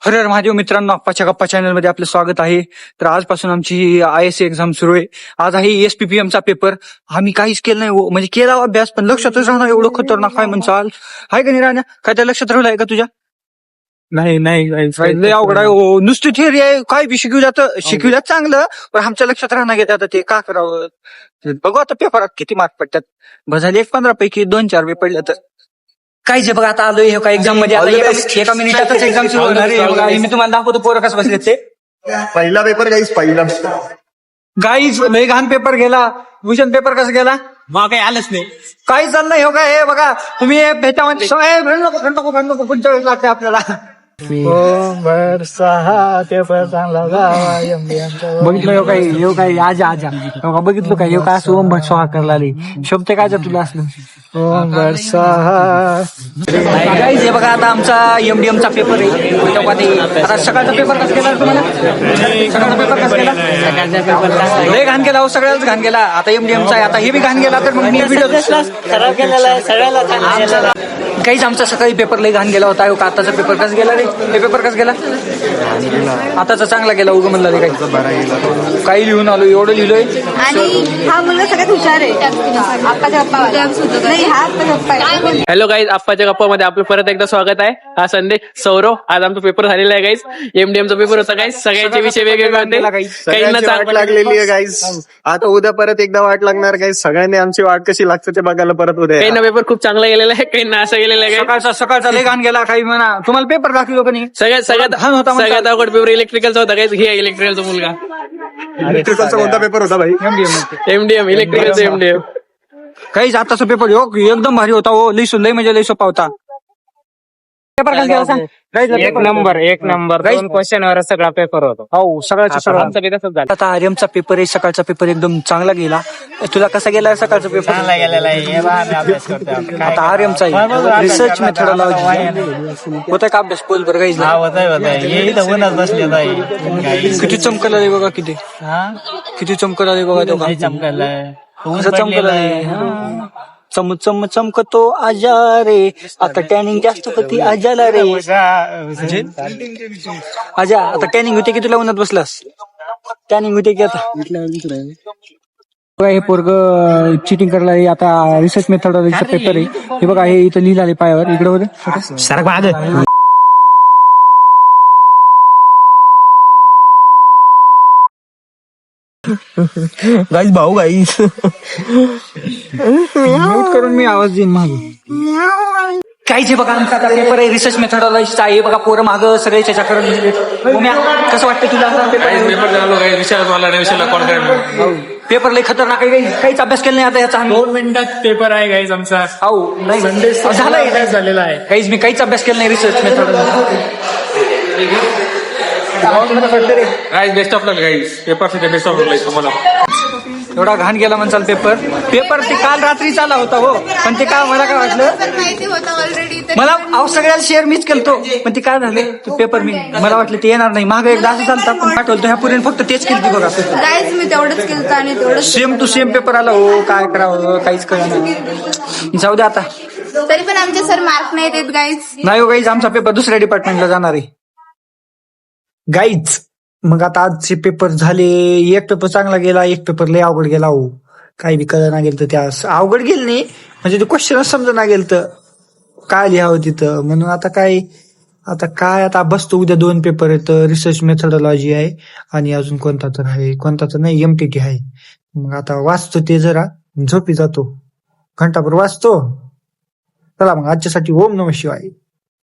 हर हर महादेव मित्रांनो, आप्पाच्या गप्पा चॅनल मध्ये आपलं स्वागत आहे. तर आजपासून आमची ISC एक्झाम सुरू आहे. आज आहे SPPM चा पेपर. आम्ही काहीच केलं नाही म्हणजे केला अभ्यास, पण लक्षातच राहणार एवढं खतरनाक आहे म्हणसाल. हाय का नाही राहण्या, काय त्या लक्षात राहिलं आहे का तुझ्या? नाही लय अवघड आहे हो. नुसती थिअरी आहे, काय बी शिकविल्यात चांगलं, पण आमच्या लक्षात राहणार घेत आता ते का करावं. बघू आता पेपरात किती मार्क पडतात. झाले 15 पैकी 2-4 पडलं तर काय जे बघा. आता आलोय एका एक्झाम मध्ये, एका मिनिटातच एक्झाम सुरू होणार आहे. मी तुम्हाला दाखवतो पोरं कसं बसले ते. पहिला पेपर गाईज लय घाण पेपर गेला. भूषण पेपर कसं गेला? मग काही आलंच नाही. काही चाललंय हो काय. हे बघा तुम्ही नको पुढच्या वेळेस लागते आपल्याला. बघितलं काही आजा बघितलं काय काय असं ओम स्वाहा करायला शब्द काय तुला असलं. हे बघा आता आमचा MDM चा पेपर आहे. आता सकाळचा पेपर कसा गेला तुम्हाला? सकाळचा पेपर कसा गेला? लय घाण गेला हो, सगळ्याच घाण गेला. आता MDM चा आता हे बी घाण गेला. तर मग मी व्हिडिओ काहीच आमचा सकाळी पेपर लय घाण गेला होता. आताचा पेपर कसं गेला रे? हे पेपर कसं गेला? आताचा चांगला गेला. उगं म्हणला रे काही लिहून आलो, एवढं लिहिलोय. आणि हा मुलगा सगळ्यात हुशार आहे. हॅलो गाईज, आप्पाच्या गप्पामध्ये आपलं परत एकदा स्वागत आहे. हा संदेश सौरव. आज आमचा पेपर झालेला आहे गाईज. MDM चा पेपर होता गाईज. सगळ्यांचे विषय वेगवेगळे होते. काहींना वाट लागलेली आहे गाईज. आता उद्या परत एकदा वाट लागणार गाईज. सगळ्यांनी आमची वाट कशी लागते ते बघायला परत उद्या. काहींना पेपर खूप चांगला गेलेला आहे, काहींना असं गेलेला आहे. सकाळचा लय घाण गेला. काही म्हणा, तुम्हाला पेपर दाखवलो का नाही? सगळ्यात अवघड पेपर इलेक्ट्रिकलचा होता गाईज. हे इलेक्ट्रिकलचा मुलगा. इलेक्ट्रिकलचा कोणता पेपर होता भाई? MDM इलेक्ट्रिकलचा MDM. काहीच आताचा पेपर एकदम भारी होता हो. लय म्हणजे लय सोपा होता. पेपर कसं गेला सांग? एक नंबर 2 क्वेश्चन वर सगळा पेपर होतो. हो, सगळ्याचा सगळा. आमचा बी तसंच झालं. आता आर्यमचा पेपर आहे. सकाळचा पेपर एकदम चांगला गेला. तुला कसा गेला सकाळचा पेपर? आता आर्यमचा रिसर्च मेथडॉलॉजी होता का अभ्यास? पोल बरं काहीच किती चमकला रे बघा. किती चमकला रे बघा. तो चमकतो आजा रे. आता टॅनिंग जास्त होती आजाला रे. आजा आता टॅनिंग होते की तुला उन्हात बसलास? टॅनिंग होते की आता? हे पोरग चिटिंग करायला. आता रिसर्च मेथडॉलॉजीचा पेपर आहे. हे बघा, हे इथं लिहिलं पायावर. इकडे होते सर गाईज भाऊ गाईज म्यूट करून मी आवाज देईन मागे. काहीच बघा, आमचा आता पेपर आहे रिसर्च मेथडॉलॉजीचा आहे. बघा पोरं मागं सगळे त्याच्या करत. कसं वाटतं तुला? पेपर लय खतरनाक आहे. काहीच अभ्यास केला नाही आता याचा. 2 मिनिटात पेपर आहे गाईज आमचा. हो नाही झालेला आहे. काहीच मी काहीच अभ्यास केला नाही research methodology. Best of luck guys. Paper best of luck तुम्हाला. एवढा घाण गेला म्हणसाल पेपर. ते काल रात्री चाला होता हो, पण ते काय मला काय वाटलं, माहिती होतं ऑलरेडी. मला सगळ्याला शेअर मीच केलतो, पण ते काय झालं तो पेपर मला वाटलं ते येणार नाही. मागे एकदा असं चालतं पण पाठवलं ह्या पुढे फक्त तेच केली बघा. गाईज मी तेवढंच केलं आणि तेवढं सेम टू सेम पेपर आला हो. काय करावं काहीच कळलं. जाऊ दे आता. तरी पण आमचे सर मार्क नाही देत गाईज. नाही हो गाईज, आमचा पेपर दुसऱ्या डिपार्टमेंटला जाणार आहे गाईज. मग आता आजचे पेपर झाले. एक पेपर चांगला गेला, एक पेपर लय अवघड गेला हो. काही बी कळलं ना गेलं तर त्या अवघड गेलं नाही म्हणजे ते क्वेश्चनच समजा ना गेलं तर काय लिहावं तिथं. म्हणून आता बसतो. उद्या 2 पेपर आहेत. रिसर्च मेथडॉलॉजी आहे आणि अजून कोणता तर नाही MTT आहे. मग आता वाचतो ते जरा, झोपी जातो. घंटाभर वाचतो. चला मग आजच्यासाठी ओम नमः शिवाय.